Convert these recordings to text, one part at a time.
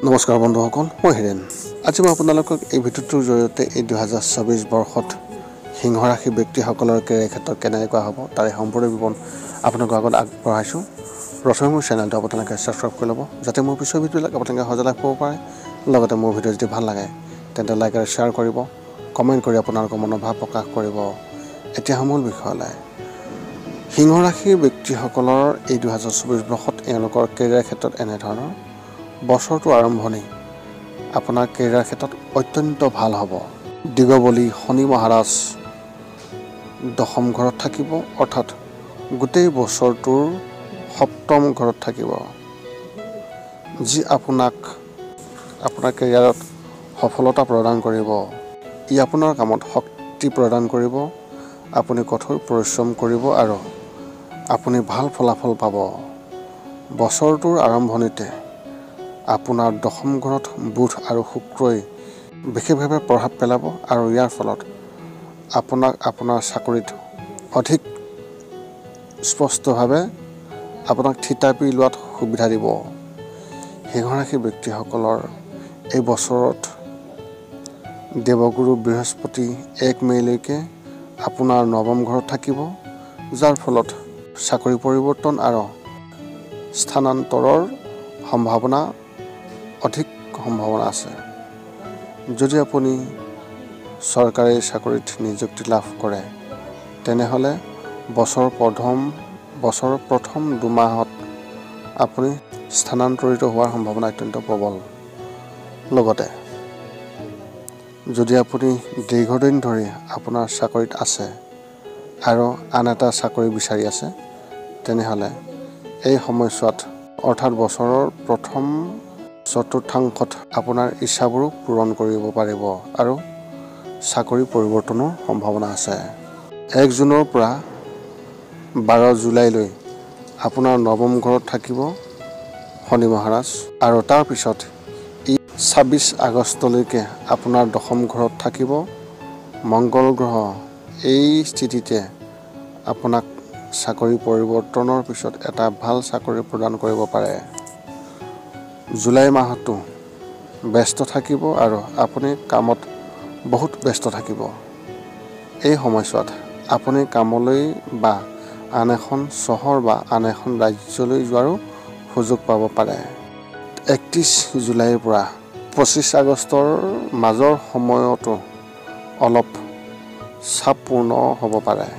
নমস্কাৰ বন্ধুসকল, মই হিৰেন। আজি মই আপোনালোকক এই ভিডিঅ'টোৰ জৰিয়তে এই 2024 বৰ্ষত সিংহ ৰাশি ব্যক্তিসকলৰ কেৰিয়াৰ ক্ষেত্ৰত কেনেকুৱা হ'ব তাৰে সম্পূৰ্ণ বিৱৰণ আপোনালোকৰ আগত আগবঢ়াইছোঁ। প্ৰথমে মোৰ চেনেলটো আপোনালোকে ছাবস্ক্ৰাইব কৰি ল'ব, যাতে মোৰ পিছৰ ভিডিঅ'বিলাক আপোনালোকে সহজে লাভ কৰিব পাৰে। লগতে মোৰ ভিডিঅ' যদি ভাল লাগে তেন্তে লাইক আৰু শ্বেয়াৰ কৰিব, কমেণ্ট কৰি আপোনালোকৰ মনোভাৱ প্ৰকাশ কৰিব। এতিয়া মূল বিষয়লৈ। সিংহ ৰাশিৰ ব্যক্তিসকলৰ এই 2024 বৰ্ষত এওঁলোকৰ কেৰিয়াৰ ক্ষেত্ৰত এনেধৰণৰ বছৰটো আৰম্ভণি আপোনাৰ কেৰিয়াৰ ক্ষেত্ৰত অত্যন্ত ভাল হ'ব। দিগবলী শনি মহাৰাজ দশম ঘৰত থাকিব, অৰ্থাৎ গোটেই বছৰটোৰ সপ্তম ঘৰত থাকিব, যি আপোনাৰ কেৰিয়াৰত সফলতা প্ৰদান কৰিব। ই আপোনাৰ কামত শক্তি প্ৰদান কৰিব। আপুনি কঠোৰ পৰিশ্ৰম কৰিব আৰু আপুনি ভাল ফলাফল পাব। বছৰটোৰ আৰম্ভণিতে আপোনাৰ দশম ঘৰত বুধ আৰু শুক্ৰই বিশেষভাৱে প্ৰভাৱ পেলাব আৰু ইয়াৰ ফলত আপোনাৰ চাকৰিত অধিক স্পষ্টভাৱে আপোনাক থিতাপি লোৱাত সুবিধা দিব। সিংহ ৰাশি ব্যক্তিসকলৰ এই বছৰত দেৱগুৰু বৃহস্পতি 1 মে'লৈকে আপোনাৰ নৱম ঘৰত থাকিব, যাৰ ফলত চাকৰি পৰিৱৰ্তন আৰু স্থানান্তৰৰ অধিক সম্ভাৱনা আছে। যদি আপুনি চৰকাৰী চাকৰিত নিযুক্তি লাভ কৰে, তেনেহ'লে বছৰৰ প্ৰথম 2 মাহত আপুনি স্থানান্তৰিত হোৱাৰ সম্ভাৱনা অত্যন্ত প্ৰবল। লগতে যদি আপুনি দীৰ্ঘদিন ধৰি আপোনাৰ চাকৰিত আছে আৰু আন এটা চাকৰি বিচাৰি আছে, তেনেহ'লে এই সময়ছোৱাত অৰ্থাৎ বছৰৰ প্ৰথম চতুৰ্থাংশত আপোনাৰ ইচ্ছাবোৰো পূৰণ কৰিব পাৰিব আৰু চাকৰি পৰিৱৰ্তনৰ সম্ভাৱনা আছে। 1 জুনৰ পৰা 12 জুলাইলৈ আপোনাৰ নৱম ঘৰত থাকিব শনি মহাৰাজ, আৰু তাৰপিছত 26 আগষ্টলৈকে আপোনাৰ দশম ঘৰত থাকিব মংগল গ্ৰহ। এই স্থিতিতে আপোনাক চাকৰি পৰিৱৰ্তনৰ পিছত এটা ভাল চাকৰি প্ৰদান কৰিব পাৰে। জুলাই মাহটো ব্যস্ত থাকিব আৰু আপুনি কামত বহুত ব্যস্ত থাকিব। এই সময়ছোৱাত আপুনি কামলৈ বা আন এখন চহৰ বা আন এখন ৰাজ্যলৈ যোৱাৰো সুযোগ পাব পাৰে। 31 জুলাইৰ পৰা 25 আগষ্টৰ মাজৰ সময়তো অলপ চাপপূৰ্ণ হ'ব পাৰে।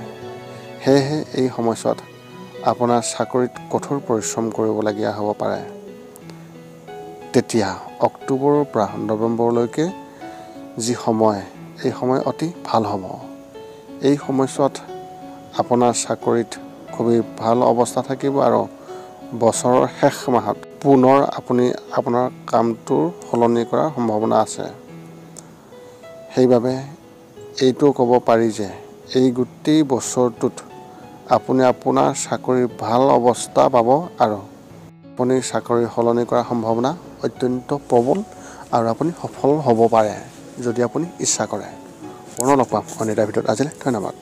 সেয়েহে এই সময়ছোৱাত আপোনাৰ চাকৰিত কঠোৰ পৰিশ্ৰম কৰিবলগীয়া হ'ব পাৰে। তেতিয়া অক্টোবৰৰ পৰা নৱেম্বৰলৈকে যি সময়, এই সময় অতি ভাল হ'ব। এই সময়ছোৱাত আপোনাৰ চাকৰিত খুবেই ভাল অৱস্থা থাকিব আৰু বছৰৰ শেষ মাহত পুনৰ আপুনি আপোনাৰ কামটো সলনি কৰাৰ সম্ভাৱনা আছে। সেইবাবে এইটো ক'ব পাৰি যে এই গোটেই বছৰটোত আপুনি আপোনাৰ চাকৰিৰ ভাল অৱস্থা পাব আৰু আপুনি চাকৰি সলনি কৰাৰ সম্ভাৱনা অত্যন্ত প্ৰবল আৰু আপুনি সফল হ'ব পাৰে যদি আপুনি ইচ্ছা কৰে। পুনৰ লগ পাম অন্য এটা ভিডিঅ'ত। আজিলৈ ধন্যবাদ।